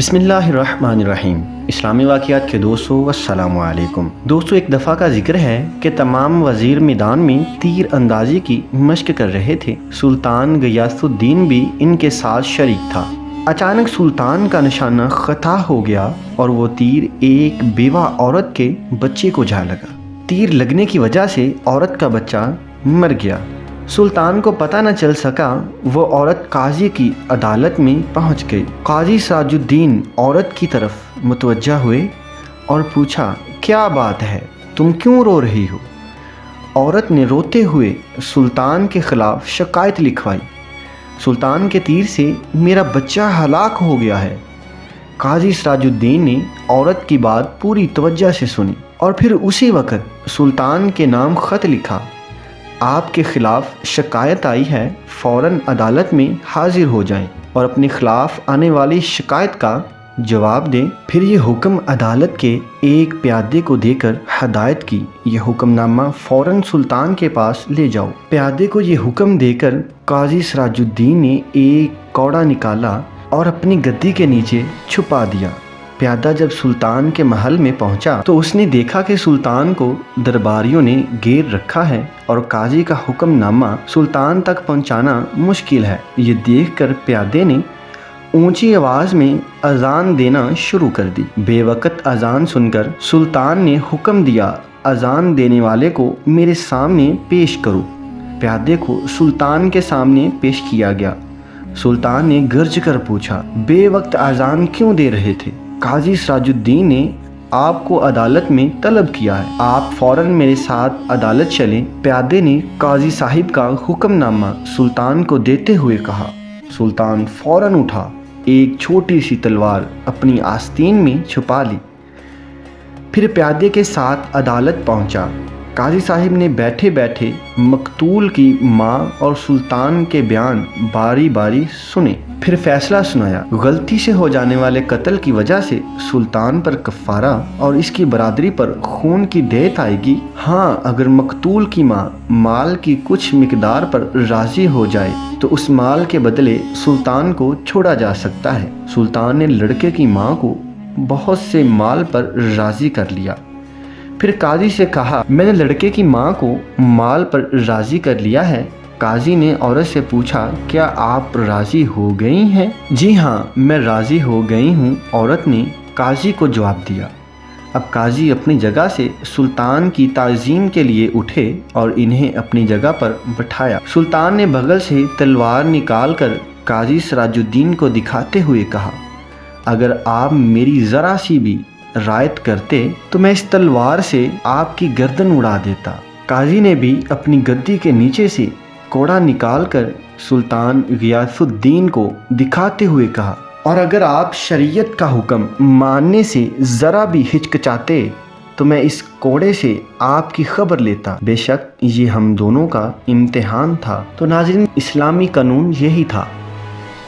بسم اللہ الرحمن الرحیم۔ اسلامی واقعات کے دوستو السلام علیکم۔ دوستو، ایک دفعہ کا ذکر ہے کہ تمام وزیر میدان میں تیر اندازی کی مشق کر رہے تھے۔ سلطان غیاث الدین بھی ان کے ساتھ شریک تھا۔ اچانک سلطان کا نشانہ خطا ہو گیا اور وہ تیر ایک بیوہ عورت کے بچے کو جا لگا۔ تیر لگنے کی وجہ سے عورت کا بچہ مر گیا۔ سلطان کو پتہ نہ چل سکا، وہ عورت قاضی کی عدالت میں پہنچ گئی۔ قاضی سراج الدین عورت کی طرف متوجہ ہوئے اور پوچھا، کیا بات ہے، تم کیوں رو رہی ہو؟ عورت نے روتے ہوئے سلطان کے خلاف شکایت لکھوائی۔ سلطان کے تیر سے میرا بچہ ہلاک ہو گیا ہے۔ قاضی سراج الدین نے عورت کی بات پوری توجہ سے سنی اور پھر اسی وقت سلطان کے نام خط لکھا، آپ کے خلاف شکایت آئی ہے، فوراً عدالت میں حاضر ہو جائیں اور اپنے خلاف آنے والی شکایت کا جواب دیں۔ پھر یہ حکم عدالت کے ایک پیادے کو دے کر ہدایت کی، یہ حکم نامہ فوراً سلطان کے پاس لے جاؤ۔ پیادے کو یہ حکم دے کر قاضی سراج الدین نے ایک کوڑا نکالا اور اپنی گدی کے نیچے چھپا دیا۔ پیادہ جب سلطان کے محل میں پہنچا تو اس نے دیکھا کہ سلطان کو درباریوں نے گھیر رکھا ہے اور قاضی کا حکم نامہ سلطان تک پہنچانا مشکل ہے۔ یہ دیکھ کر پیادے نے اونچی آواز میں اذان دینا شروع کر دی۔ بے وقت اذان سن کر سلطان نے حکم دیا، اذان دینے والے کو میرے سامنے پیش کرو۔ پیادے کو سلطان کے سامنے پیش کیا گیا۔ سلطان نے گرج کر پوچھا، بے وقت اذان کیوں دے رہے تھے؟ قاضی سراج الدین نے آپ کو عدالت میں طلب کیا ہے، آپ فوراً میرے ساتھ عدالت چلیں۔ پیادے نے قاضی صاحب کا حکم نامہ سلطان کو دیتے ہوئے کہا۔ سلطان فوراً اٹھا، ایک چھوٹی سی تلوار اپنی آستین میں چھپا لی، پھر پیادے کے ساتھ عدالت پہنچا۔ قاضی صاحب نے بیٹھے بیٹھے مقتول کی ماں اور سلطان کے بیان باری باری سنے، پھر فیصلہ سنایا۔ غلطی سے ہو جانے والے قتل کی وجہ سے سلطان پر کفارہ اور اس کی برادری پر خون کی دیت آئے گی۔ ہاں، اگر مقتول کی ماں مال کی کچھ مقدار پر راضی ہو جائے تو اس مال کے بدلے سلطان کو چھوڑا جا سکتا ہے۔ سلطان نے لڑکے کی ماں کو بہت سے مال پر راضی کر لیا۔ پھر قاضی سے کہا، میں نے لڑکے کی ماں کو مال پر راضی کر لیا ہے۔ قاضی نے عورت سے پوچھا، کیا آپ راضی ہو گئی ہیں؟ جی ہاں، میں راضی ہو گئی ہوں، عورت نے قاضی کو جواب دیا۔ اب قاضی اپنی جگہ سے سلطان کی تعظیم کے لیے اٹھے اور انہیں اپنی جگہ پر بٹھایا۔ سلطان نے بغل سے تلوار نکال کر قاضی سراج الدین کو دکھاتے ہوئے کہا، اگر آپ میری ذرا سی بھی رعایت کرتے تو میں اس تلوار سے آپ کی گردن اڑا دیتا۔ قاضی نے بھی اپنی گدی کے نیچے سے کوڑا نکال کر سلطان غیاث الدین کو دکھاتے ہوئے کہا، اور اگر آپ شریعت کا حکم ماننے سے ذرا بھی ہچکچاتے تو میں اس کوڑے سے آپ کی خبر لیتا۔ بے شک یہ ہم دونوں کا امتحان تھا۔ تو ناظرین، اسلامی قانون یہی تھا،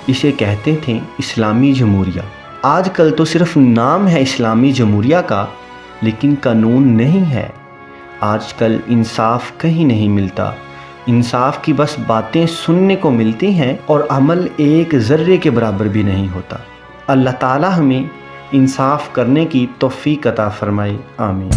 اسے کہتے تھے اسلامی جمہوریہ۔ آج کل تو صرف نام ہے اسلامی جمہوریہ کا، لیکن قانون نہیں ہے۔ آج کل انصاف کہیں نہیں ملتا، انصاف کی بس باتیں سننے کو ملتی ہیں اور عمل ایک ذرے کے برابر بھی نہیں ہوتا۔ اللہ تعالی ہمیں انصاف کرنے کی توفیق عطا فرمائے، آمین۔